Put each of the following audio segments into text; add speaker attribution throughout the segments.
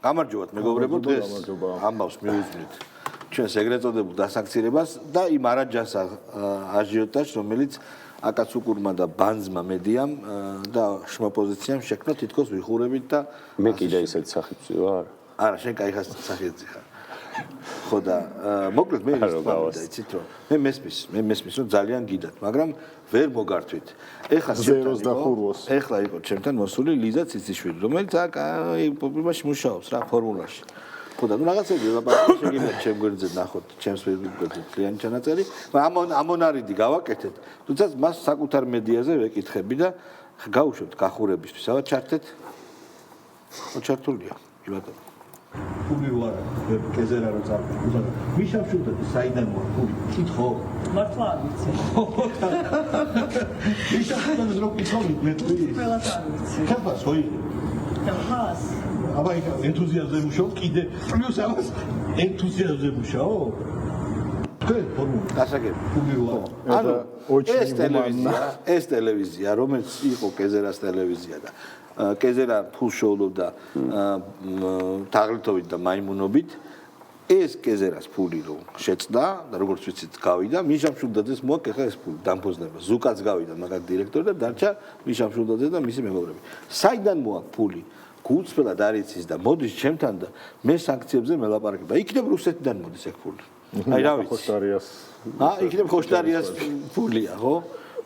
Speaker 1: გამარჯობათ მეგობრებო, დღეს ამბავს მივუძვნით ჩვენს ეგრეთ წოდებულ დასაქცირებას და იმ არაჯანს აჟიოტაჟს, რომელიც აკაცუკურმა და ბანძმა მედიამ და შრმა პოზიციამ შექმნა თითქოს ვიხურებით და
Speaker 2: მე კიდე ისეთ სახიფცი ვარ?
Speaker 1: არა, შენ კაი სახიფცი ხარ. ხო და მოკლედ მე ის თქვა იცით რომ მე მესმის რომ ძალიან გიდათ, მაგრამ ვერ მოგართვით. ეხლა იყო ჩემთან მოსული ლიზა ციციშვილი, რომელიც აქ პრობლემაში მუშაობს რა ფორმულაში. ხო და რაღაცები ელაპარაკე შეგიძლიათ ჩემ გვერდზე ნახოთ ჩემს ვებგვერდზე ძალიან ჩანაწერი, მაგრამ ამონარიდი გავაკეთეთ, თუმცა მას საკუთარ მედიაზე ვეკითხები და გავუშვებთ გახურებისთვის, აბა ჩართეთ. ხო ჩართულია, კი ბატონო.
Speaker 3: ფული ვარ, კეზერა რო წავიდა. მიშავშულდა საიდან მოა ფული? კითხო.
Speaker 4: მართლა არ ვიცი.
Speaker 3: მიშავშულდა რო კითხო მე თუ ის.
Speaker 4: ყველას არ ვიცი.
Speaker 3: ხაფას ხო იყო?
Speaker 4: ხაფას.
Speaker 3: აბა იქ ენთუზიაზმზე მუშაობ კიდე პლუს ამას ენთუზიაზმზე მუშაობ? თქვენ ფორმულა.
Speaker 1: გასაგები.
Speaker 3: ფული ვარ.
Speaker 1: ანუ ეს ტელევიზია, რომელიც იყო კეზერას ტელევიზია და კეზერა ფულს შეულობდა თაღლითობით და მაიმუნობით ეს კეზერას ფული რო შეწდა და როგორც ვიცით გავიდა მიშამშულდაძეს მოაკეთა ეს ფული დამფუძნება ზუკაც გავიდა მაგათ დირექტორი და დარჩა მიშამშულდაძე და მისი მეგობრები საიდან მოაქვს ფული გულწრფელად არ იცის და მოდის ჩემთან და მე სანქციებზე მელაპარაკებ და იქნებ რუსეთიდან მოდის ეს ფული აი რა ვიცი იქნებ ხოშტარიას ფულია ხო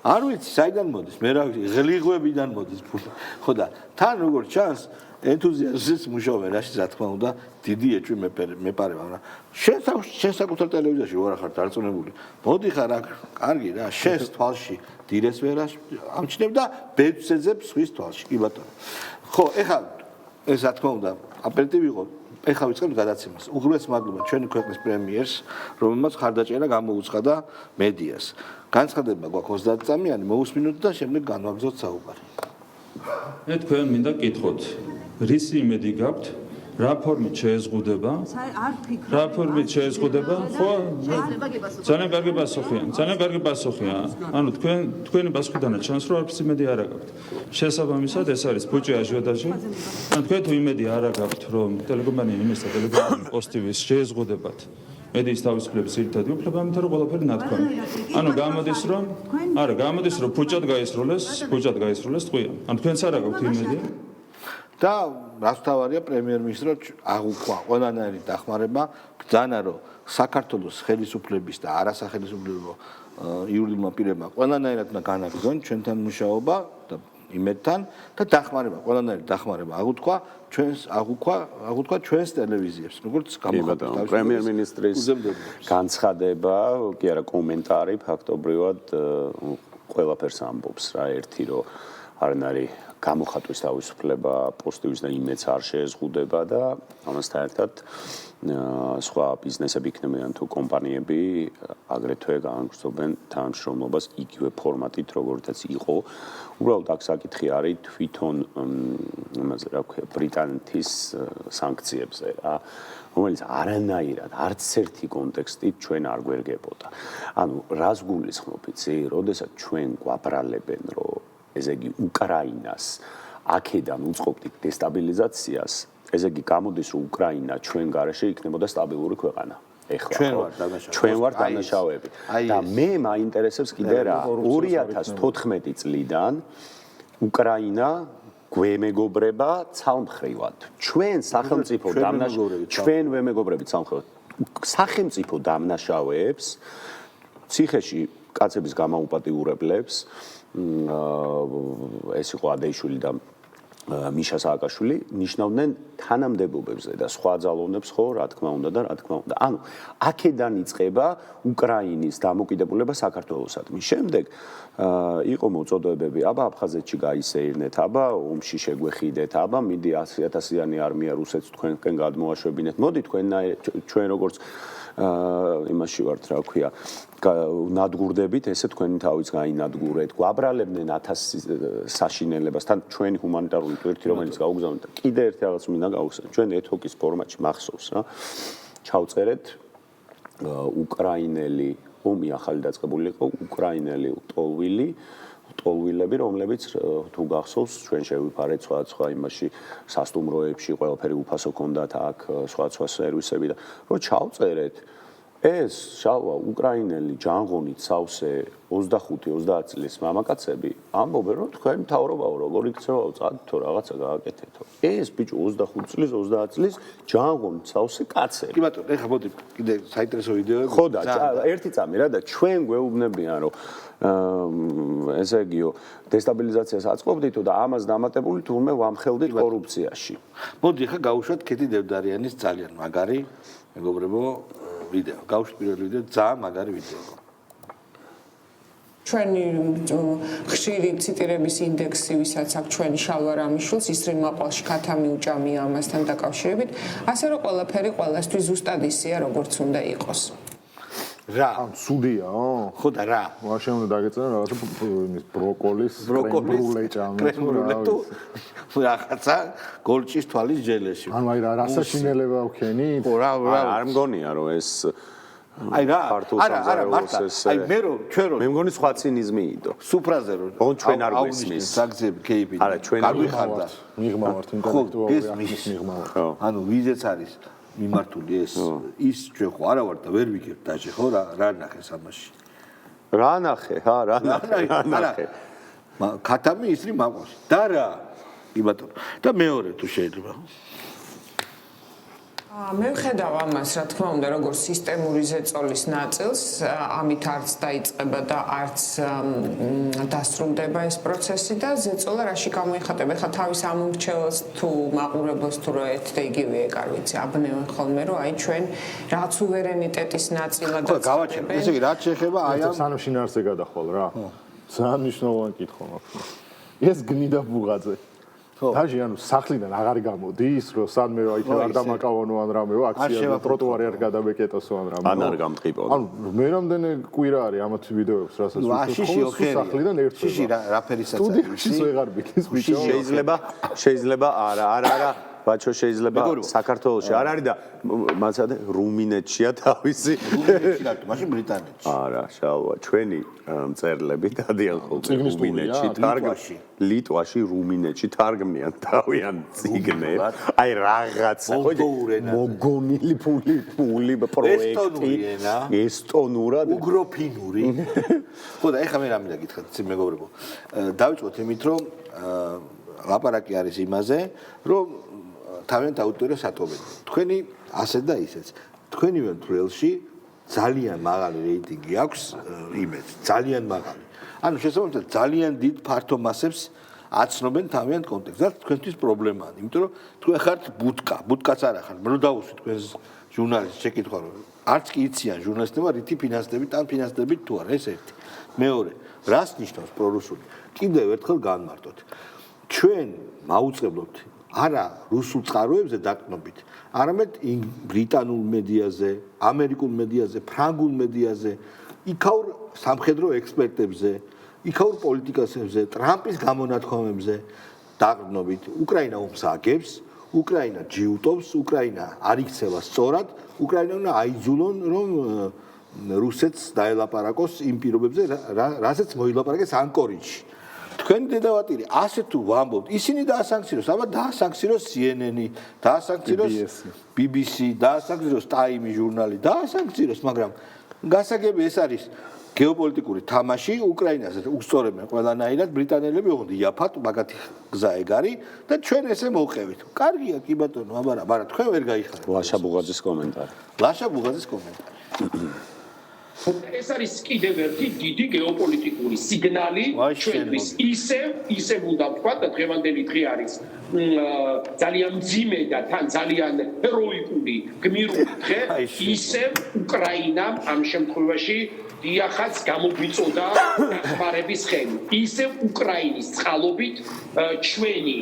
Speaker 1: არ ვიცი საიდან მოდის მე რა ვიცი ღლიღვებიდან მოდის ფული ხო და თან როგორც ჩანს ენთუზიაზმს მუშაობენ რაში რა თქმა უნდა დიდი ეჭვი მეპარება მაგრამ შენ საკუთარ ტელევიზიაში ვარ ახარ დარწმუნებული მოდიხარ აქ კარგი რა შენს თვალში დილეს ვერ ამჩნევ და ბედს ეძებს სხვის თვალში კი ბატონო ხო ეხლა ეს რა თქმა უნდა აპერიტივი იყო ეხლა ვიწყებთ გადაცემას. უღრუეს მადლობა ჩვენი ქვეყნის პრემიერს, რომელმაც ხარდაჭერა გამოუცხადა მედიას. განცხადება გვაქვს 30 წამიანი, მოусმინოთ და შემდეგ განვაგრძოთ საუბარი.
Speaker 5: მე თქვენ მინდა გითხოთ, რის იმედი გაქვთ? რა ფორმით შეეზღუდება? რა ფორმით შეეზღუდება? ხო, ძალიან კარგი პასუხია. ანუ თქვენი პასუხიდანაც ჩანს, რომ არც იმედი არ გაქვთ. შესაბამისად, ეს არის ბუჭი აჟიოტაჟი. ან თქვენ თუ იმედი არ გაქვთ, რომ ტელეკომპანია იმის და ტელეკომპანია პოსტივის შეეზღუდებათ მედიის თავისუფლების ერთადი უფლება, ამიტომ რომ ყველაფერი ნათქვამი. ანუ გამოდის რომ ბუჭად გაისროლეს ტყვია. ან თქვენც არ გაქვთ იმედი?
Speaker 1: და რაც თავარია პრემიერ-მინისტრმა აღუქვა ყველანაირი დახმარება ბრძანა რომ საქართველოს ხელისუფლების და არასახელისუფლებო იურიდიულმა პირებმა ყველანაირად უნდა განაგრძონ ჩვენთან მუშაობა და იმედთან და დახმარება ყველანაირი დახმარება აღუქვა ჩვენს ტელევიზიებს როგორც გამოხატავს
Speaker 2: პრემიერ-მინისტრის განცხადება კი არა კომენტარი ფაქტობრივად ყველაფერს ამბობს რა ერთი რომ არანაირი გამოხატვის თავისუფლება პოსტივის და იმედს არ შეეზღუდება და ამასთან ერთად სხვა ბიზნესები იქნებიან თუ კომპანიები აგრეთვე გაანგრძობენ თანამშრომლობას იგივე ფორმატით როგორიც იყო უბრალოდ აქ საკითხი არის თვითონ იმაზე რა ქვია ბრიტანეთის სანქციებზე რა რომელიც არანაირად არც ერთი კონტექსტით ჩვენ არ გვერგებოდა ანუ რას გულისხმობ იცი როდესაც ჩვენ გვაბრალებენ რომ ესე იგი უკრაინას აქედან უწყობდით დესტაბილიზაციას ესე იგი გამოდის რომ უკრაინა ჩვენ გარეშე იქნებოდა სტაბილური ქვეყანა ეხლა ჩვენ ვართ დანაშაუები და მე მაინტერესებს კიდე რა 2014 წლიდან უკრაინა გვემეგობრება ცალმხრივად ჩვენ სახელმწიფო ჩვენ ვემეგობრებით ცალმხრივად სახელმწიფო დამნაშავეებს ციხეში კაცების გამაუპატიურებლებს ეს იყო ადეიშვილი და მიშა სააკაშვილი ნიშნავდნენ თანამდებობებზე და სხვა ძალოვნებს ხო რა თქმა უნდა ანუ აქედან იწყება უკრაინის დამოკიდებულება საქართველოსადმი შემდეგ იყო მოწოდებები აბა აფხაზეთში გაისეირნეთ აბა ომში შეგვეხიდეთ აბა მიდი 100,000-იანი არმია რუსეთს თქვენკენ გადმოაშვებინეთ მოდი ჩვენ როგორც იმაში ვართ რა ქვია ნადგურდებით ესე თქვენი თავიც გაინადგურეთ გვაბრალებდნენ 1000 საშინელებას თან ჩვენი ჰუმანიტარული ტვირთი რომელიც გაუგზავნეთ და კიდე ერთი რაღაც მინდა გავუსწრებ ჩვენ ეთოკის ფორმატში მახსოვს რა ჩავწერეთ უკრაინელი ომი ახალი დაწყებული იყო უკრაინელი ტოლვილები, რომლებიც თუ გახსოვს, ჩვენ შევიფარეთ სხვა იმაში სასტუმროებში, ყველაფერი უფასო ჰქონდათ აქ სხვა სერვისები და რომ ჩავწერეთ ეს შალვა უკრაინელი ჯანღონით სავსე 25-30 წლის მამაკაცები ამბობენ რომ თქვენ მთავრობაო როგორ იქცევაო წადით თუ რაღაცა გააკეთეთო ეს ბიჭო 25 წლის 30 წლის ჯანღონით სავსე კაცები
Speaker 1: კი ბატონო ეხლა მოდი კიდე საინტერესო ვიდეოები
Speaker 2: ხო და ერთი წამი რა და ჩვენ გვეუბნებიან რომ ესე იგიო დესტაბილიზაციას აწყობდითო და ამას დამატებული თურმე ვამხელდით კორუფციაში
Speaker 1: მოდი ეხლა გავუშვათ ქეთი დევდარიანის ძალიან მაგარი მეგობრებო ვიდეო გავუშვით პირველ ვიდეო ძალიან მაგარი ვიდეო
Speaker 6: ჩვენი ხშირი ციტირების ინდექსი ვისაც აქვს ჩვენი შალვა რამიშვილს ის რიმაყვალში ქათა მიუჭამია ამასთან დაკავშირებით ასე რომ ყველაფერი ყველასთვის ზუსტად ისეა როგორც უნდა იყოს
Speaker 1: რა
Speaker 7: სუდია
Speaker 1: ხო და რა
Speaker 7: მაშინ უნდა დაგეწერა რაღაცა იმის ბროკოლის ბრულე ჭამე
Speaker 1: რაღაცა გოლჭის თვალის ჯელეში
Speaker 7: ანუ აი რა სასინელება ვქენი
Speaker 1: ხო რა
Speaker 2: არ მგონია რომ ეს
Speaker 1: აი რა არა მარტა აი მე რომ ჩვენ რომ
Speaker 2: მე მგონი სხვა ცინიზმი იდო
Speaker 1: სუფრაზე რომ
Speaker 2: ჩვენ არ გვესმის
Speaker 1: საგზები кейპი
Speaker 2: არა ჩვენ
Speaker 1: გავიხარდა
Speaker 7: მიღმავართ ინტელექტუალური აქტის მიღმავართ
Speaker 1: ანუ ვიზეც არის მიმართული ის ჩვენ ხო არა ვარ და ვერ ვიგებ დაჟე ხო რა ნახეს ამაში
Speaker 2: რა ნახე რა ნახე
Speaker 1: ქათამი ისრი მაყავს და რა კი ბატონო და მეორე თუ შეიძლება
Speaker 6: მე ვხედავ ამას რა თქმა უნდა როგორც სისტემური ზეწოლის ნაწილს ამით არც დაიწყება და არც დასრულდება ეს პროცესი და ზეწოლა რაში გამოიხატება ხა თავის ამორჩევლს თუ მაყურებელს თუ რა ერთ და იგივე ეგ არ ვიცი აბნევენ ხოლმე რომ აი ჩვენ რაც სუვერენიტეტის ნაწილად
Speaker 1: გავაჩერებ ესე იგი რაც შეეხება აი ამ
Speaker 7: სანამ შინაარსზე გადახვალ რა ძალიან მნიშვნელოვანი კითხვა მაქვს ეს გნიდა ბუღაძე დაჟე ანუ სახლიდან აღარ გამოდის რომ სადმე აი არ დამაკავონო ან რამეო აქცია ტროტუარი არ გადაბეკეტოსო ან რამეო
Speaker 2: ან არ გამტყიბო
Speaker 7: ანუ მე რამდენი კვირა არის ამათ ვიდეოებს რასაც ვიხო სახლიდან ერთს
Speaker 1: შიში რა ფერისაც არის
Speaker 7: სტუდიაში ვეღარ ბიქის ბიჭო
Speaker 2: შეიძლება არა ბაჩო შეიძლება საქართველოში არ არის და მაცადე რუმინეთშია თავისი
Speaker 1: მაშინ ბრიტანეთში
Speaker 2: არა შალვა ჩვენი მწერლები დადიან ხოლმე რუმინეთში თარგმნაში ლიტვაში რუმინეთში თარგმნიან თავიანთ წიგნებს აი რაღაცა მოგონილი ფული პროექტი ესტონურად
Speaker 1: უგროფინური ხო და ეხლა მე რამე დაგითხრათ ცი მეგობრებო დავიწყოთ იმით რომ ლაპარაკი არის იმაზე რომ თავიანთ აუდიტორიას ატოვებენ. თქვენი ასე და ისეც. თქვენივე თრელში ძალიან მაღალი რეიტინგი აქვს იმედს, ძალიან მაღალი. ანუ შესაბამისად ძალიან დიდ ფართო მასებს აცნობენ თავიანთ კონტექსტს. თქვენთვის პრობლემაა, იმიტომ რომ თქვენ ხართ ბუტკაც არ ახართ. რო დავუსვით თქვენს ჟურნალისტს შეკითხვა რომ არც კი იციან ჟურნალისტებმა რითი ფინანსდებით ან ფინანსდებით თუ არა, ეს ერთი. მეორე, რას ნიშნავს პრორუსული? კიდევ ერთხელ განმარტოთ. ჩვენ მაუწყებლობთ არა რუსულ წყაროებზე დაკნობით, არამედ ბრიტანულ მედიაზე, ამერიკულ მედიაზე, ფრანგულ მედიაზე, იქაურ სამხედრო ექსპერტებზე, იქაურ პოლიტიკოსებზე, ტრამპის გამონათქვამებზე დაკნობით. უკრაინა ომს აგებს, უკრაინა ჯიუტობს, უკრაინა არ იქცევა სწორად, უკრაინა უნდა აიძულონ რომ რუსეთს დაელაპარაკოს იმ პირობებზე, რასაც მოილაპარაკეს ანკორიჯში. თქვენი დედავატირი ასე თუ ვამბობთ, ისინი დაასანქციროს, აბა დაასანქციროს CNN-ი, დაასანქციროს BBC, დაასანქციროს Time ჟურნალი, დაასანქციროს, მაგრამ გასაგები ეს არის გეოპოლიტიკური თამაში უკრაინაზე უსწორებენ ყველანაირად ბრიტანელები ოღონდ იაფად მაგათი გზა ეგ არის და ჩვენ ესე მოვყევით. კარგია კი ბატონო, აბარა თქვენ ვერ გაიხარეთ.
Speaker 2: ლაშა ბუღაძის კომენტარი.
Speaker 8: ეს არის კიდევ ერთი დიდი გეოპოლიტიკური სიგნალი ჩვენთვის ისევ უნდა ვთქვა და დღევანდელი დღე არის ძალიან მძიმე და თან ძალიან ჰეროიკული გმირული დღე ისევ უკრაინამ ამ შემთხვევაში დიახაც გამოგვიწოდა დახმარების ხელი ისევ უკრაინის წყალობით ჩვენი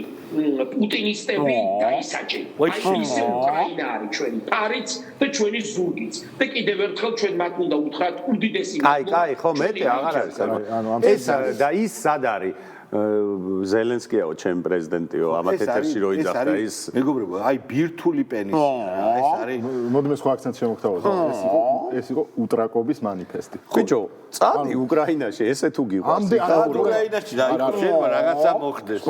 Speaker 8: პუტინისტები დაისაჯენ აი ისევ უკრაინა არის ჩვენი პარიც და ჩვენი ზურგიც და კიდევ ერთხელ ჩვენ მათ უნდა უთხრათ უდიდესი
Speaker 2: აი ხო მეტი აღარ არის ეს და ის სად არის ზელენსკიაო ჩემ პრეზიდენტიო ამათ ეთერში რო იძახდა ის
Speaker 1: მეგობრებო, აი ბირთვული პენისი ეს არის
Speaker 7: მოდმე სხვა აქცენტ შემოგთავაზო. ეს იყო უტრაკობის მანიფესტი.
Speaker 2: ბიჭო, წადი უკრაინაში, ესე თუ გიყვარს.
Speaker 1: უკრაინაში და იქ შეიძლება რაღაცა მოხდეს.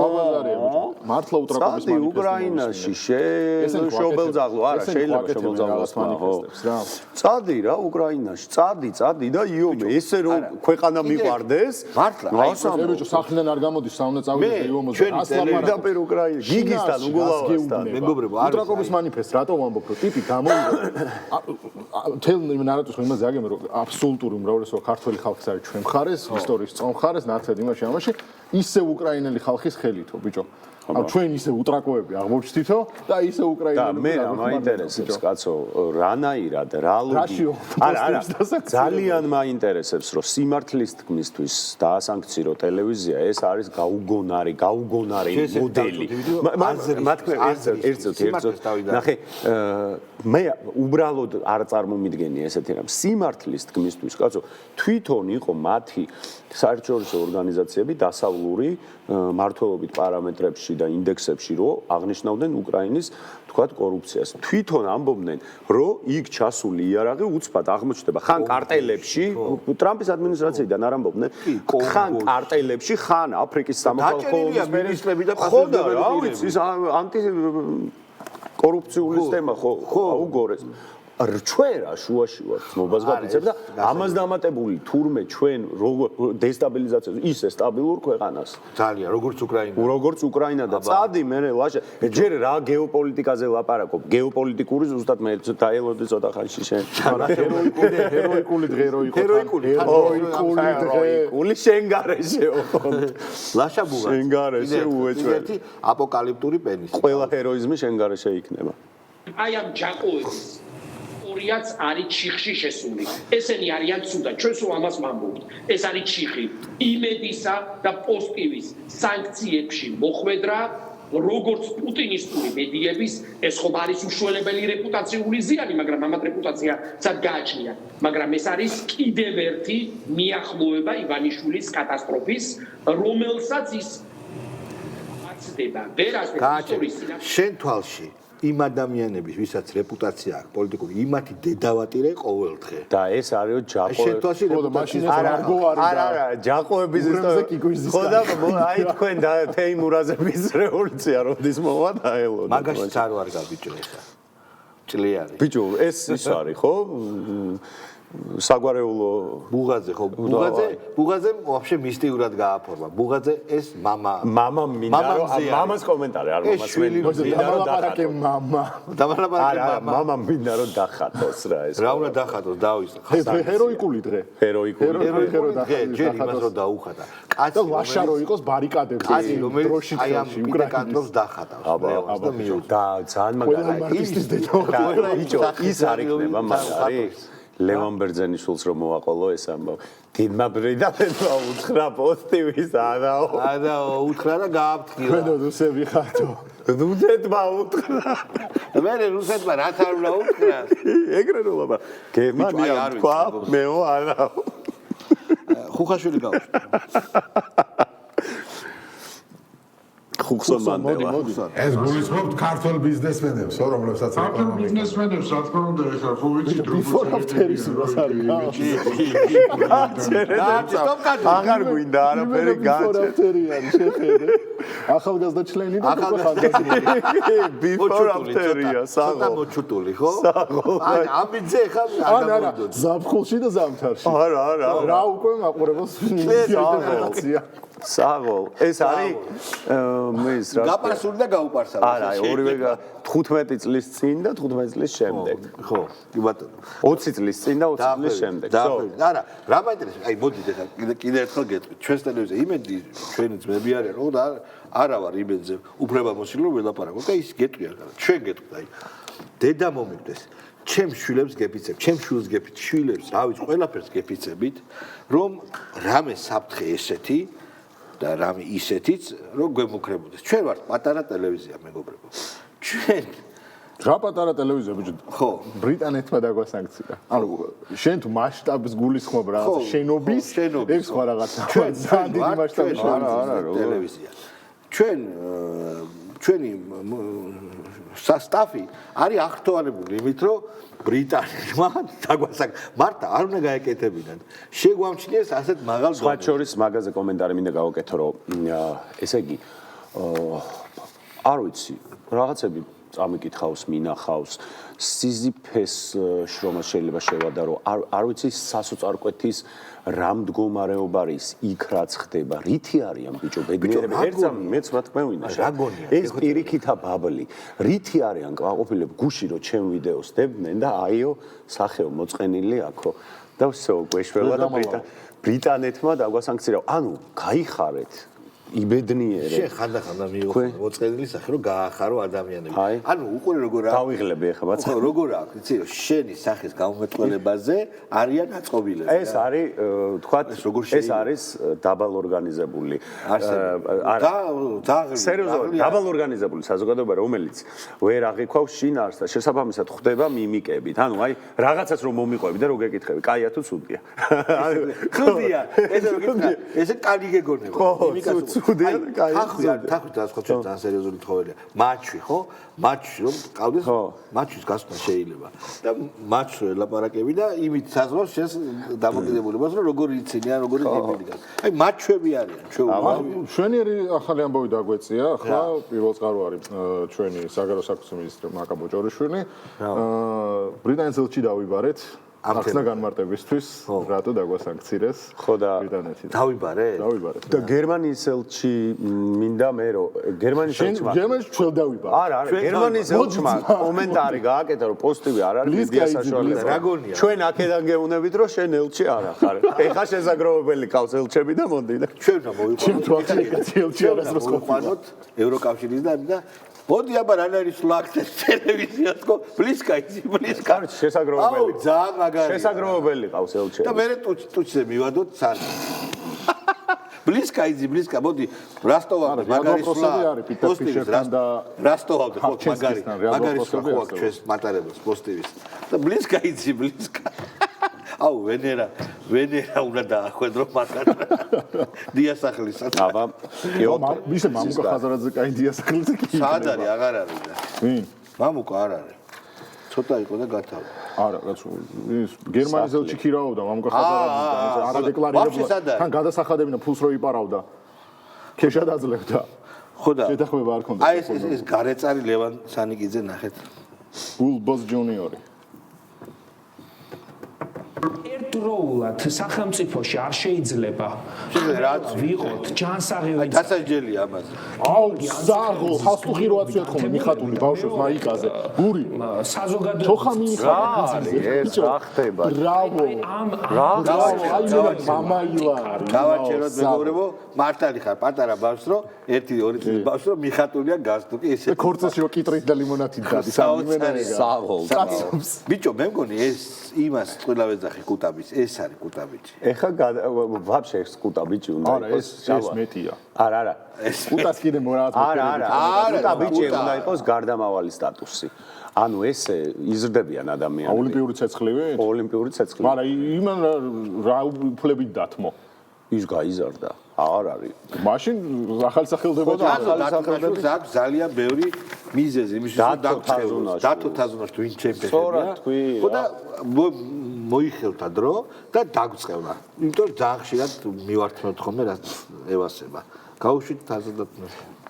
Speaker 7: მართლა უტრაკობის
Speaker 2: მანიფესტი. უკრაინაში შობელძაღლო, არა, შეიძლება შობელძაღლოს მანიფესტებს რა. წადი რა უკრაინაში, წადი და იომე, ესე რომ ქვეყანა მიყვარდეს.
Speaker 1: მართლა,
Speaker 7: აი ბიჭო, სახლიდან არ გამოდის, საუნდა წავიდეს და იომოს
Speaker 2: დაპირ უკრაინა, გიგისთან უგულავასთან.
Speaker 1: მეგობრებო,
Speaker 7: უტრაკობის მანიფესტი, რატო ვამბობ, რომ ტიპი გამოვიდა. თელ ნარატოს რომ იმაზე აგემე, რომ აბსოლუტური უმრავლესობა ქართველი ხალხის არის ჩვენ მხარეს, ისტორიის წონ მხარეს, ნაცად იმაში ამაში, ისე უკრაინელი ხალხის ხელითო, ბიჭო. ან ჩვენ ისე უტრაკოები აღმოჩნდითო და ისე უკრაინელი.
Speaker 2: და მე მაინტერესებს კაცო, რანაირად, რა ლოგი. არა, ძალიან მაინტერესებს, რომ სიმართლის თქმისთვის დაასანქცირო ტელევიზია, ეს არის გაუგონარი მოდელი. ერთად. ნახე, მე უბრალოდ არ წარმომიდგენი ესეთი რამ. სიმართლის თქმისთვის, კაცო, თვითონ იყო მათი საერთაშორისო ორგანიზაციები დასავლური მართლობით პარამეტრებში და ინდექსებში რო აღნიშნავდნენ უკრაინის თქვათ კორუფციას. თვითონ ამბობდნენ, რომ იქ ჩასული იარაღი უცბად აღმოჩნდება ხან კარტელებში, ტრამპის ადმინისტრაციიდან არ ამბობდნენ, ხან კარტელებში, ხან აფრიკის სამოქალაქო
Speaker 1: მინისტრები და
Speaker 2: პასუხისმგებელი. რა ვიცი, ის ანტი კორუფციული სისტემა ხო უგორეს. ჩვენ რა შუაში ვართ ცნობას გაფიცებ და ამას დამატებული თურმე ჩვენ როგორ დესტაბილიზაციას ისე სტაბილურ ქვეყანას
Speaker 1: ძალიან როგორც
Speaker 2: უკრაინა და წადი მე ლაშა ჯერ რა გეოპოლიტიკაზე ლაპარაკობ გეოპოლიტიკური ზუსტად მე დაელოდი ცოტა ხანში შენ
Speaker 7: ჰეროიკული დღე რო იყო
Speaker 2: ჰეროიკული შენ გარეშეო
Speaker 1: ლაშა ბუღა
Speaker 2: შენ გარეშე უეჭვე
Speaker 1: ერთი აპოკალიფტური პენისი
Speaker 2: ყველა ჰეროიზმი შენ გარეშე იქნება
Speaker 8: აი ამ ჯაყოების ორიაც არის ჩიხში შესული. ესენი არიან ცუდად. ჩვენ სულ ამას ვამბობთ. ეს არის ჩიხი. იმედისა და პოზიტივის სანქციებში მოხვედრა, როგორც პუტინისტური მედიების, ეს ხომ არის უშველებელი რეპუტაციული ზიანი, მაგრამ ამათ რეპუტაციასაც გააჩნია. მაგრამ ეს არის კიდევ ერთი მიახლოება ივანიშვილის კატასტროფის, რომელსაც ის აცდება. ვერასდროს ისტორიის
Speaker 1: შენ თვალში იმ ადამიანების, ვისაც რეპუტაცია აქვს პოლიტიკური, იმათი დედავატირე ყოველდღე.
Speaker 2: და ეს არის ჯაყოები. არა, ჯაყოების ისტორია. ხოდა აი თქვენ და თეიმურაზების რევოლუცია როდის მოვა დაელოდა.
Speaker 1: მაგაში წარ ვარ გაბიჭო ესა. ჭლიარი.
Speaker 2: ბიჭო, ეს ის არის, ხო? საგვარეულო
Speaker 1: ბუღაძე ხო ბუღაძე вообще მისტიურად გააფორმა ბუღაძე ეს მამა
Speaker 2: მინდა რომ მამას კომენტარი არ მომასმენი
Speaker 7: მინდა რომ დახატო
Speaker 2: მამა მინდა რომ დახატოს რა ეს
Speaker 1: რა უნდა დახატოს დავის
Speaker 7: ჰეროიკული დღე
Speaker 1: ჯერ იმას რომ დაუხატა
Speaker 7: კაცი ვაშა რო იყოს ბარიკადებში
Speaker 1: კაცი რომელიც აი ამ პიტეკანტროს დახატავს
Speaker 2: და ძალიან მაგარი ბიჭო ის არ იქნება მაგარი ლევან ბერძენიშვილს რომ მოვაყოლო ეს ამბავ დიდმა ბრიტანეთმა უთხრა პოზიტივის არაო
Speaker 1: უთხრა და გააფრთხილა
Speaker 7: ქვენო რუსები ხარჯო
Speaker 2: რუსეთმა უთხრა
Speaker 1: მე რუსეთმა რაც არ უნდა უთხრა
Speaker 2: ეგრე რომ აბა გერმანია თქვა მეო არაო
Speaker 1: ხუხაშვილი გავუშვი
Speaker 2: ხუხსონ მანდელა
Speaker 9: ეს გულისხმობთ ქართულ ბიზნესმენებს, რომლებსაც
Speaker 10: ქართულ ბიზნესმენებს, რა თქმა უნდა, ეხლა ხო ვიცით
Speaker 2: აღარ გვინდა არაფერი
Speaker 7: გააჩერე შეხედე ახალგაზრდა ჩლენი და
Speaker 2: before after-ია
Speaker 1: საღო მოჩუტული ხო აი ამიძე ხა
Speaker 7: არა ზაფხულში და ზამთარში
Speaker 2: არა
Speaker 7: რა უკვე მაყურებელს ინფორმაცია
Speaker 2: საღო ეს არის მე ის რა
Speaker 1: გაპარსული და გაუპარსავი
Speaker 2: არა ორივე 15 წლის წინ და 15 წლის შემდეგ
Speaker 1: ხო კი ბატონო
Speaker 2: 20 წლის წინ და 20 წლის შემდეგ
Speaker 1: არა რა მაინტერესებს აი მოდით ახლა კიდე ერთხელ გეტყვით ჩვენს ტელევიზია იმედი ჩვენი ძმები არიან ხო და არა ვარ იმედზე უფლებამოსილი რომ ველაპარაკო და ის გეტყვია ჩვენ გეტყვით აი დედა მომიგდეს ჩემს შვილებს გეფიცებ ჩემს შვილს გეფიცებ შვილებს რა ვიცი ყველაფერს გეფიცებით რომ რამე საფრთხე ესეთი და რამე ისეთიც რომ გვემუქრებოდეს ჩვენ ვართ პატარა ტელევიზია მეგობრებო ჩვენ
Speaker 7: რა პატარა ტელევიზია ბიჭო.
Speaker 1: ხო.
Speaker 7: ბრიტანეთმა დაგვასანქცია. ანუ შენ თუ მასშტაბს გულისხმობ რაღაც შენობის ეს სხვა რაღაცა. ძალიან დიდი მასშტაბის
Speaker 1: ტელევიზია. ჩვენი სასტაფი არის აღთვალებული იმით, რომ ბრიტანეთმა დაგვასანქცია. მართა არ უნდა გაეკეთებინათ. შეგვამჩნიეს ასეთ მაღალ დონეზე.
Speaker 2: სხვა შორის მაგაზე კომენტარი მინდა გავაკეთო, რომ ესე იგი არ ვიცი, რაღაცები წამიკითხავს, მინახავს, სიზიფეს შრომას შეიძლება შევადარო. არ ვიცი სასოწარკვეთის რა მდგომარეობა არის იქ რაც ხდება. რითი არიან ბიჭო ბედნიერები? ერთსამ მეც რა თქმა უნდა. ეს პირიქითა ბაბლი. რითი არიან კმაყოფილებ გუში რომ ჩემ ვიდეოს დებდნენ და აიო სახეო მოწყენილი აქო. და всё, გვეშველა და ბრიტანეთმა დაგვასანქცია. ანუ გაიხარეთ იბედნიერე.
Speaker 1: შენ ხანდახანდა მიიღო მოწყენილი სახე რომ გაახარო ადამიანები. ანუ უყურე როგორ აქვს.
Speaker 2: დავიღლები ახლა ბაცა.
Speaker 1: როგორ აქვს, იცი რომ შენი სახის გამომეტყველებაზე არიან აწყობილები.
Speaker 2: ეს არის თქვათ ეს არის დაბალ ორგანიზებული. სერიოზულად დაბალ ორგანიზებული საზოგადოება რომელიც ვერ აღიქვავს შინაარსს და შესაბამისად ხდება მიმიკებით. ანუ აი რაღაცას რომ მომიყვები და რო გეკითხები, კაია თუ ცუდია.
Speaker 1: ცუდია. ესე რომ გითხრა, ესე კანი გეგონება.
Speaker 2: იმიკას
Speaker 1: თახვი და სხვა ძალიან სერიოზული თხოველია. მაჩვი, ხო? მაჩვი რომ ყავდეს, მაჩვის გასვლა შეიძლება. და მაჩვს ელაპარაკები და იმით საზღვარს შენს დამოკიდებულებას რომ როგორი იცინია, როგორი დიბილი გას. აი მაჩვები არიან,
Speaker 7: შვენიერი ახალი ამბავი დაგვეწია, ახლა პირველ წყარო არის ჩვენი საგარეო საქმეთა მინისტრი მაკა ბოჭორიშვილი. ბრიტანეთის ელჩი დავიბარეთ. ახსნა განმარტებისთვის რატო დაგვასანქცირეს ბრიტანეთი.
Speaker 1: დავიბარეთ?
Speaker 7: დავიბარეთ.
Speaker 2: და გერმანიის ელჩი მინდა მე რომ გერმანიის ელჩმა
Speaker 7: გერმანიის ჩვენ დავიბარეთ.
Speaker 2: არა, გერმანიის ელჩმა კომენტარი გააკეთა რომ პოსტივი არ არის მედია საშუალება.
Speaker 1: რაგონია.
Speaker 2: ჩვენ აქედან გეუნებით რომ შენ ელჩი არ ახარ. ეხა შესაძლებელი ყავს ელჩები და მონდი და
Speaker 1: ჩვენ უნდა მოვიყვანოთ.
Speaker 7: ჩვენ თუ ახლა ელჩი არასდროს
Speaker 1: ყოფილიყო ევროკავშირის და მოდი აბა რა არის ლაქტეს ტელევიზიას ხო ბლისკა იცი ბლისკა
Speaker 2: შესაძლებელი
Speaker 1: ძალიან მაგარი
Speaker 2: შესაძლებელი ყავს ელჩები
Speaker 1: და მე ტუჩზე მივადოთ სან ბლისკა იცი ბლისკა მოდი რასტოვამდე მაგარი სულა პოსტივის რასტოვამდე ხო მაგარი სულა ხო აქ ჩვენს მატარებელს პოსტივის და ბლისკა იცი ბლისკა აუ ვენერა უნდა დაახვედრო მაგარ დიასახლისად
Speaker 2: აბა
Speaker 7: ისე მამუკა ხაზარაძე კაი დიასახლისად კი
Speaker 1: სად არის აღარ არის და
Speaker 7: ვინ
Speaker 1: მამუკა არ არის ცოტა იყო და გათავდა
Speaker 7: არა კაცო ის გერმანიის ელჩი ქირაობდა მამუკა ხაზარაძე არა დეკლარირებულა თან გადასახადებინა ფულს რო იპარავდა ქეშად აძლევდა
Speaker 1: ხო და
Speaker 7: შეთანხმება არ ქონდა
Speaker 1: აი ეს გარეწარი ლევან სანიკიძე ნახეთ
Speaker 7: ბულბოს ჯუნიორი
Speaker 11: ერთდროულად სახელმწიფოში არ შეიძლება ვიყოთ ჯანსაღი
Speaker 1: აი დასაჯელია ამაზე
Speaker 7: აუ ზაღო ხალხი როაც ვეთქო მიხატული ბავშვებს მაიკაზე გური
Speaker 11: საზოგადოება
Speaker 7: თოხა მიხატული
Speaker 2: ეს რა ხდება
Speaker 7: ბრავო მამაილა
Speaker 1: გავაჩეროთ მეგობრებო მართალი ხარ პატარა ბავშვს რო 1-2 წლის ბავშვს რო მიხატულია გასტუკი ესე
Speaker 7: ქორწილში რო კიტრით და ლიმონადი დადის
Speaker 1: ბიჭო მე მგონი ეს იმას წყვილა ვეძახი კუტაბის ეს არის კუტაბიჭი
Speaker 2: ეხა ვაფშე ეს კუტაბიჭი უნდა
Speaker 7: იყოს ეს მეტია
Speaker 2: არა
Speaker 7: ეს კუტას კიდე მორააც
Speaker 2: არა კუტაბიჭი უნდა იყოს გარდამავალი სტატუსი ანუ ესე იზრდებიან ადამიანები
Speaker 7: ოლიმპიური ცეცხლივი
Speaker 2: ოლიმპიური ცეცხლივი
Speaker 7: მაგრამ იმან რა უფლებით დათმო
Speaker 2: ის გაიზარდა არ არის
Speaker 7: მაშინ ახალი სახელდება და
Speaker 1: ახალი სახელდება აქვს ძალიან ბევრი მიზეზი იმის დათო თაზუნაში ვინ ჩემპიონია ხო და მოიხელთა დრო და დაგწყევნა იმიტომ ძალიან ხშირად მივართმევთ ხოლმე რაც ევასება გაუშვით თაზადად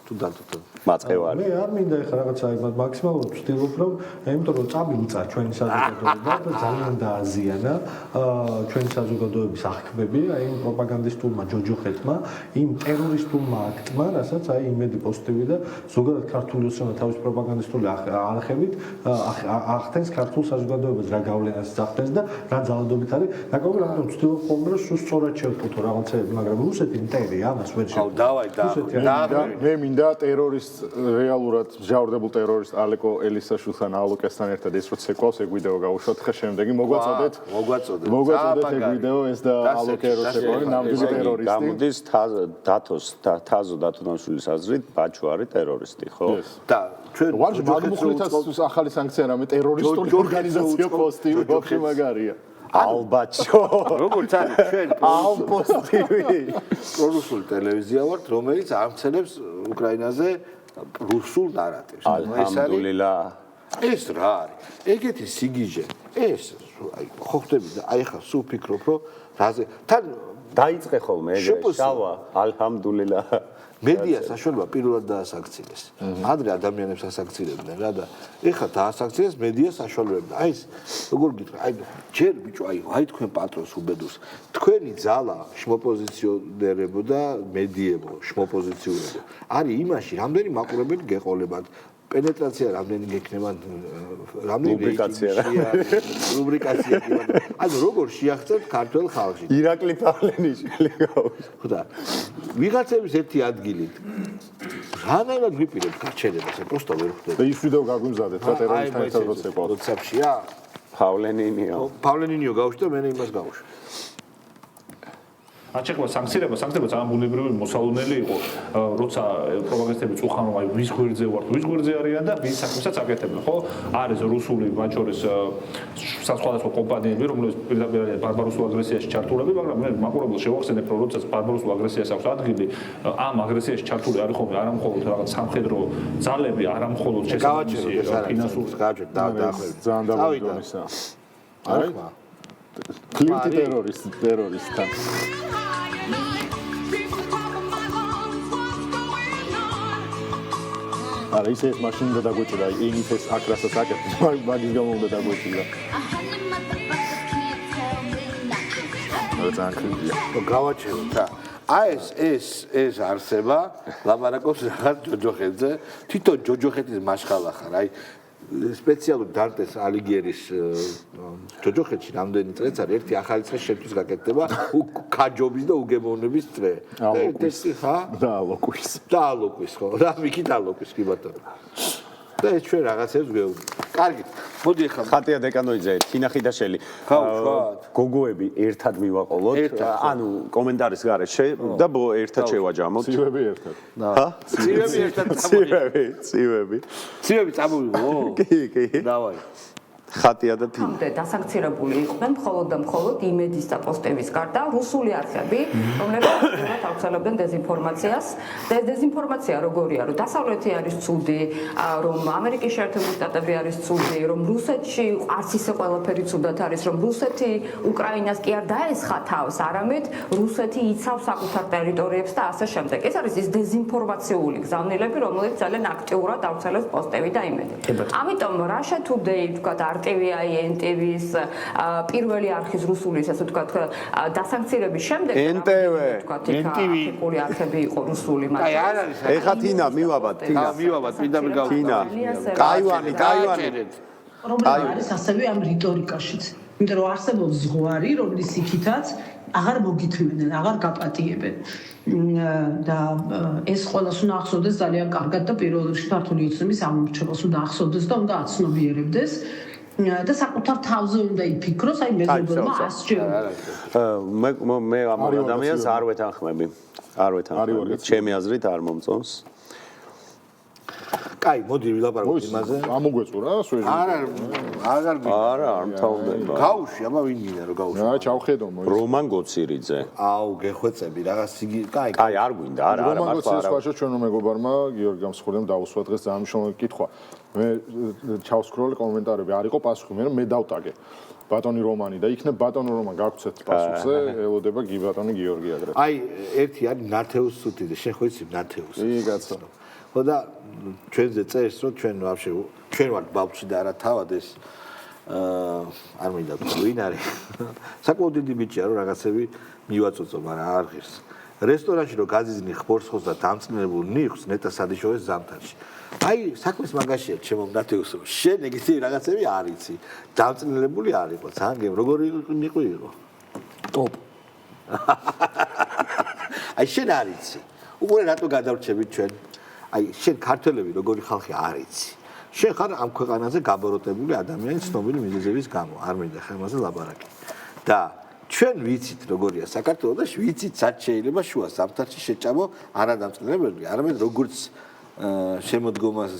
Speaker 1: თუ დათო
Speaker 2: მაწყევარი
Speaker 12: მე არ მინდა ეხლა რაღაცა მაქსიმალურად ვცდილობ რომ იმიტომ რომ წამილწა ჩვენი საზოგადოება და ძალიან დააზიანა ჩვენი საზოგადოების აღქმები აი იმ პროპაგანდისტულმა ჯოჯოხეთმა იმ ტერორისტულმა აქტმა რასაც აი იმედი პოსტივი და ზოგადად ქართული ოცნება თავის პროპაგანდისტული არხებით ახდენს ქართულ საზოგადოებას რა გავლენას ახდენს და რა ძალადობით არის დაკავებული რადგან ვცდილობ ხოლმე რომ სულ სწორად შევფუთო რაღაცეები მაგრამ რუსეთი მტერია ამას ვერ შევფუთო
Speaker 1: აუ დავაი და
Speaker 7: მე მინდა ტერორისტ რეალურად მჟავრდებულ ტერორისტ ალეკო ელისაშვილთან ალოკესთან ერთად ეს რო ცეკვავს ეგ ვიდეო გავუშვათ ხა შემდეგი მოგვაწოდეთ ეგ ვიდეო ეს და ალოკე რო ცეკვავენ ნამდვილი ტერორისტი
Speaker 2: გამოდის თაზო დათუნაშვილის აზრით ბაჩო არის ტერორისტი ხო
Speaker 1: და ჩვენ
Speaker 7: მაგმუხლითაც ახალი სანქცია რამე ტერორისტული ორგანიზაცია პოსტი ვაფშე მაგარია ალბაჩო
Speaker 1: როგორც არის ჩვენ
Speaker 7: ალპოსტივი
Speaker 1: რუსული ტელევიზია ვართ რომელიც ამცელებს უკრაინაზე რუსულ ნარატივს
Speaker 2: ალჰამდულილა
Speaker 1: ეს რა არის ეგეთი სიგიჟე ეს აი ხო ხტები და აი ხა სულ ფიქრობ რომ რაზე თან
Speaker 2: დაიწყე ხოლმე ეგრე შავა ალჰამდულილა
Speaker 1: მედია საშუალება პირველად დაასაქცილეს. ადრე ადამიანებს ასაქცილებდნენ რა და ეხლა დაასაქცილეს მედია საშუალებები. აი ეს როგორ გითხრა, აი ჯერ ბიჭო, აი თქვენ პატრონს უბედურს. თქვენი ძალა შმოპოზიციონერებო და მედიებო, შმოპოზიციურებო. არის იმაში, რამდენი მაყურებელი გეყოლებათ. პენეტრაცია რამდენი გექნება რამდენი რუბრიკაცია ანუ როგორ შეახცევთ ქართულ ხალხში
Speaker 7: ირაკლი პავლენიშვილი გავუშვი
Speaker 1: ხოდა ვიღაცების ერთი ადგილით რანაირად ვიპირებთ გაჩერებას ეს პროსტა ვერ ხვდები
Speaker 7: და ის ვიდეო გაგვიმზადეთ რა ტერორისტთან ერთად როცეკვავთ
Speaker 1: WhatsApp-შია პავლენინიო გავუშვი და მე იმას გავუშვი
Speaker 11: აჩეკვა სანქციება ამბუნებრივი მოსალონელი იყო როცა პროპაგანდისტები წუხან რომ აი ვის გვერდზე ვართ ვის გვერდზე არიან და ვის საქმესაც აკეთებენ ხო არის რუსული მაჩორის სხვადასხვა კომპანიები რომლებიც პირდაპირ ბარბაროსულ აგრესიაში ჩართულები მაგრამ მე მაყურებელს შევახსენებ რომ როცა ბარბაროსულ აგრესიას აქვს ადგილი ამ აგრესიაში ჩართული არის ხოლმე არა მხოლოდ რაღაც სამხედრო ძალები არა მხოლოდ
Speaker 1: შესაძლებელი ფინანსური გააჩერეთ დაახლოებით
Speaker 7: ძალიან დაბალდონისა აი კლინტი ტერორისტთან არა ის მაშინ უნდა დაგვეჭირა ინიფეს აკრასაც აკეთებს მაგის გამო უნდა დაგვეჭირა
Speaker 1: გავაჩეროთ რა აი ეს არსება ლაპარაკობს რაღაც ჯოჯოხეთზე თვითონ ჯოჯოხეთის მაშხალა ხარ აი სპეციალურად დარტეს ალიგიერის ჯოჯოხეთში რამდენი წრეც არის ერთი ახალი წრე შეთვის გაკეთდება ქაჯობის და უგემოვნების წრე ეს ხა
Speaker 7: და ალოკვის
Speaker 1: ხო და მიქით ალოკვის კი ბატონო და ეს ჩვენ რაღაცებს გვეუბნებთ კარგი მოდი ახლა
Speaker 2: ხატია დეკანოიძე თინახიდაშელი გოგოები ერთად მივაყოლოთ ანუ კომენტარის გარეშე და ერთად შევაჯამოთ
Speaker 7: ცივები ერთად
Speaker 2: ჰა
Speaker 1: ცივები ერთად
Speaker 2: ცივები
Speaker 1: წამოვიღო
Speaker 2: კი
Speaker 1: დავაი
Speaker 13: ხატია და თინა. დასანქცირებული იყვნენ მხოლოდ და მხოლოდ იმედის და პოსტების გარდა რუსული არხები, რომლებიც ავრცელებდნენ დეзинფორმაციას. და ეს დეзинფორმაცია როგორია, რომ დასავლეთი არის ცუდი, რომ ამერიკის შეერთებული შტატები არის ცუდი, რომ რუსეთში არც ისე ყველაფერი ცუდად არის, რომ რუსეთი უკრაინას კი არ დაესხა თავს, არამედ რუსეთი იცავს საკუთარ ტერიტორიებს და ასე შემდეგ. ეს არის ის დეзинფორმაციული გზავნილები, რომლებიც ძალიან აქტიურად ავრცელებს პოსტები და იმედი. ამიტომ Russia Today თქვა RTV-i, NTV-ის პირველი არხის რუსულის ასე ვთქვათ დასანქცირების შემდეგ თქვა NTV-ი არხები იყო რუსული მაგრამ
Speaker 1: აი არ არის
Speaker 2: ეხა თინა მივაბად თინა
Speaker 1: პირდაპირ გავთინა
Speaker 2: კაივანი
Speaker 4: პრობლემა არის ასევე ამ რიტორიკაშიც იმიტომ რომ არსებობს ზღვარი რომლის იქითაც აღარ მოგითმენენ აღარ გაპატიებენ და ეს ყველას უნდა ახსოვდეს ძალიან კარგად და პირველ რიგში ქართული ოცნების ამორჩევას უნდა ახსოვდეს და უნდა აცნობიერებდეს და საკუთარ თავზე უნდა იფიქროს, აი მეზობელმა ასჯერ.
Speaker 2: მე ამ ადამიანს არ ვეთანხმები. არ ვეთანხმები. ჩემი აზრით არ მომწონს.
Speaker 1: კაი, მოდი ვილაპარაკოთ იმაზე.
Speaker 7: ამოგვეწურა სვეჟი.
Speaker 1: არ
Speaker 2: მთავრდება.
Speaker 1: გაუში, აბა ვინ მინდა რომ გაუში.
Speaker 7: რა ჩავხედო მოიც.
Speaker 2: რომან გოცირიძე.
Speaker 1: აუ, გეხვეწები რაღაც იგი, კაი.
Speaker 2: კაი, არ გვინდა, არა,
Speaker 7: რომან გოცირის ხაშო ჩვენო მეგობარმა გიორგი გამსხურემ დაუსვა დღეს ძალიან მნიშვნელოვანი კითხვა. მე ჩავსკროლე კომენტარები, არ იყო პასუხი, მე დავტაგე. ბატონი რომანი და იქნებ ბატონო რომან გაგვცეთ პასუხზე, ელოდება გი ბატონი გიორგი აგრეთვე.
Speaker 1: აი, ერთი არის ნათეუს სუთიძე, შენ ხო იცი ნათეუს?
Speaker 7: კი, კაცო.
Speaker 1: ხო და ჩვენზე წერს, რომ ჩვენ ვაფშე ჩვენ ვართ ბავშვი და არა თავად ეს არ მინდა თქვა ვინ არის. საკმაოდ დიდი ბიჭია რომ რაღაცები მივაწოცო, მაგრამ არ ღირს. რესტორანში რომ გაზიზნი ხბორს ხოს და დამწნილებულ ნიხს ნეტა სადიშოვეს ზამთარში. აი, საქმეს მაგაშია ჩემო ნათეუს რომ შენ ეგეთი რაღაცები არ იცი. დამწნილებული არ იყო, ძალიან როგორი ნიყვი იყო? ტოპ. აი შენ არ იცი. უყურე რატო გადავრჩებით ჩვენ? აი შენ ქართველები როგორი ხალხი არ იცი. შენ ხარ ამ ქვეყანაზე გაბოროტებული ადამიანი ცნობილი მიზეზების გამო, არ მინდა ხელმაზე ლაპარაკი. და ჩვენ ვიცით როგორია საქართველო და ვიცით სად შეიძლება შუა ზამთარში შეჭამო არადამწყნებელი, არამედ როგორც შემოდგომას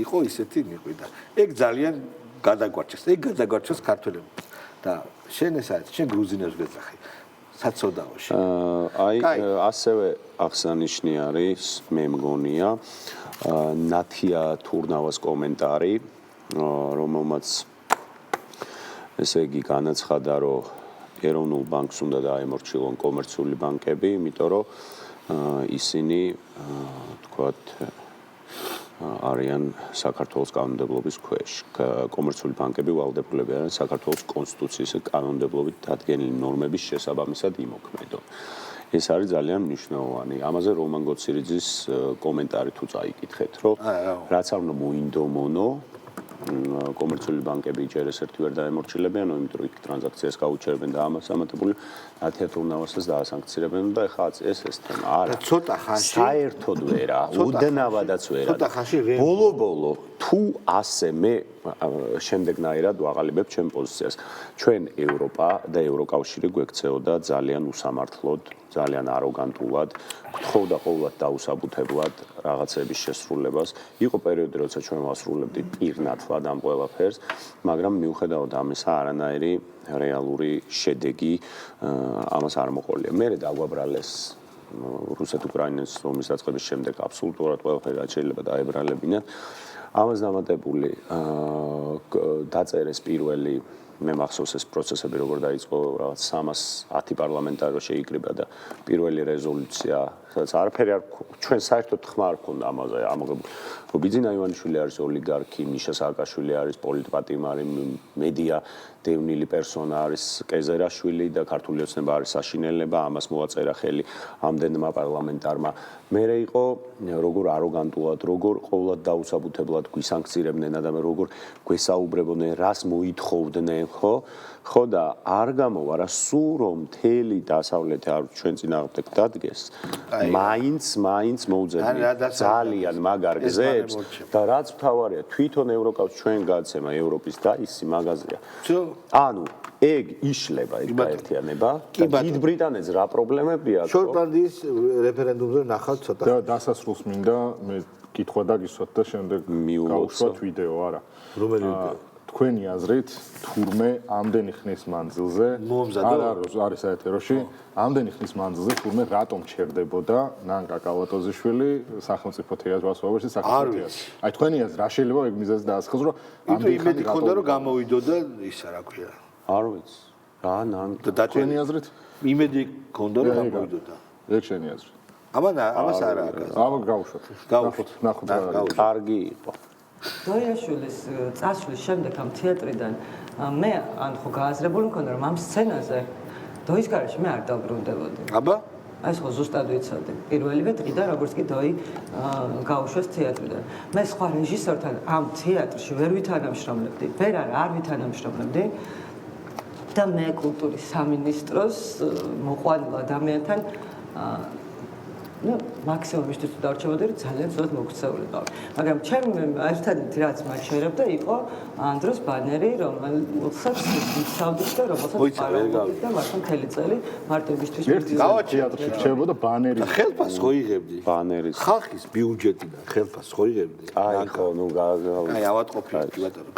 Speaker 1: იყო ისეთი მიყვიდა. ეგ ძალიან გადაგვარჩეს, ეგ გადაგვარჩეს ქართველებს და შენ ეს არის, შენ გრუზინებს გეძახი. საცოდაოში.
Speaker 2: აი ასევე აღსანიშნი არის, მე მგონია, ნათია თურნავას კომენტარი, რომელმაც ესე იგი განაცხადა, რომ ეროვნულ ბანკს უნდა დაემორჩილონ კომერციული ბანკები, იმიტომ რომ ისინი თქვათ არიან საქართველოს კანონმდებლობის ქვეშ. კომერციული ბანკები ვალდებულები არიან საქართველოს კონსტიტუციის კანონმდებლობით დადგენილი ნორმების შესაბამისად იმოქმედონ. ეს არის ძალიან მნიშვნელოვანი. ამაზე რომან გოცირიძის კომენტარი თუ წაიკითხეთ, რომ რაც არ უნდა მოინდომონო კომერციული ბანკები ჯერ ეს ერთი ვერ დაემორჩილებიან, იმიტომ რომ იქ ტრანზაქციას გაუჩერებენ და ამას ამატებული ნათია თურნავასაც დაასანქცირებენ და ეხლა ეს თემა არა.
Speaker 1: ცოტა ხანში
Speaker 2: საერთოდ ვერა, უდნავადაც ვერა.
Speaker 1: ცოტა ხანში
Speaker 2: ბოლო თუ ასე მე შემდეგნაირად ვაყალიბებ ჩემ პოზიციას. ჩვენ ევროპა და ევროკავშირი გვექცეოდა ძალიან უსამართლოდ, ძალიან აროგანტულად, გთხოვდა ყოველად დაუსაბუთებლად რაღაცების შესრულებას. იყო პერიოდი, როცა ჩვენ ვასრულებდით პირნათლად ამ ყველაფერს, მაგრამ მიუხედავად ამისა, არანაირი რეალური შედეგი ამას არ მოყოლია. მე დაგვაბრალეს რუსეთ-უკრაინის ომის დაწყების შემდეგ აბსოლუტურად ყველაფერი რაც შეიძლება დაებრალებინათ. ამას დამატებული დაწერეს პირველი მე მახსოვს ეს პროცესები როგორ დაიწყო რაღაც 310 პარლამენტარო შეიკრიბა და პირველი რეზოლუცია სადაც არაფერი არ ჩვენ საერთოდ ხმა არ ქონდა ამაზე ამოღებული. ბიძინა ივანიშვილი არის ოლიგარქი, მიშა სააკაშვილი არის პოლიტპატიმარი, მედია დევნილი პერსონა არის კეზერაშვილი და ქართული ოცნება არის საშინელება, ამას მოაწერა ხელი ამდენმა პარლამენტარმა. მერე იყო როგორ აროგანტულად, როგორ ყოველად დაუსაბუთებლად გვისანქცირებდნენ ადამიანს, როგორ გვესაუბრებოდნენ, რას მოითხოვდნენ, ხო და არ გამოვა რა სულ რომ მთელი დასავლეთი არ ჩვენ წინააღმდეგ დადგეს, მაინც მოუძებნით ძალიან მაგარ გზებს და რაც მთავარია თვითონ ევროკავშირი ჩვენ გაცემა ევროპის და ისი მაგაზია. ანუ ეგ იშლება ეს გაერთიანება და დიდ ბრიტანეთს რა პრობლემები აქვს?
Speaker 1: შოტლანდიის რეფერენდუმზე ნახავთ ცოტა.
Speaker 7: და დასასრულს მინდა მე კითხვა დაგისვათ და შემდეგ გავუშვათ ვიდეო არა.
Speaker 1: რომელი ვიდეო?
Speaker 7: თქვენი აზრით თურმე ამდენი ხნის მანძილზე არის საეთეროში ამდენი ხნის მანძილზე თურმე რატომ ჩერდებოდა ნანკა კალატოზიშვილი სახელმწიფო თეატრს ვასწავლებს სახელმწიფო თეატრს. აი თქვენი აზრით რა შეიძლება ეგ მიზეზს დაასახოს რომ
Speaker 1: ამდენი ხანი გქონდა რომ გამოვიდოდა ისა რა ქვია.
Speaker 2: არ ვიცი. რა ნანკა
Speaker 1: და თქვენი აზრით იმედი გქონდა რომ გამოვიდოდა.
Speaker 7: ეგ შენი აზრით.
Speaker 1: ამას არა აქვს.
Speaker 7: აბა გავუშვათ. ნახოთ.
Speaker 2: კარგი იყო.
Speaker 14: დოიაშვილის წასვლის შემდეგ ამ თეატრიდან მე ან ხო გააზრებული მქონდა რომ ამ სცენაზე დოის გარეშე მე არ დავბრუნდებოდი.
Speaker 1: აბა?
Speaker 14: აი ხო ზუსტად ვიცოდი. პირველივე დღიდან როგორც კი დოი გაუშვეს თეატრიდან. მე სხვა რეჟისორთან ამ თეატრში ვერ ვითანამშრომლებდი, ვერ არ ვითანამშრომლებდი და მე კულტურის სამინისტროს მოყვანილ ადამიანთან ну максимум მისთვის დარჩებოდი რომ ძალიან ცუდად მოქცეულიყავ. მაგრამ ჩემ ერთადერთი რაც მაჩერებდა იყო ანდროს ბანერი, რომელსაც ვიცავდით და რომელსაც პარალელით და მართლა მთელი წელი მარტივისთვის
Speaker 7: თეატრში რჩებოდა ბანერი.
Speaker 1: ხელფას ხო იღებდი?
Speaker 2: ბანერის.
Speaker 1: ხალხის ბიუჯეტიდან ხელფას ხო იღებდი?
Speaker 2: აი ხო, ნუ
Speaker 1: აი ავატყოფილი ბატონო.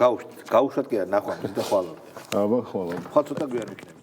Speaker 1: გაუშვათ კი არა ნახვამდის და ხვალ.
Speaker 7: აბა ხვალ.
Speaker 1: ხვალ ცოტა გვიან იქნება.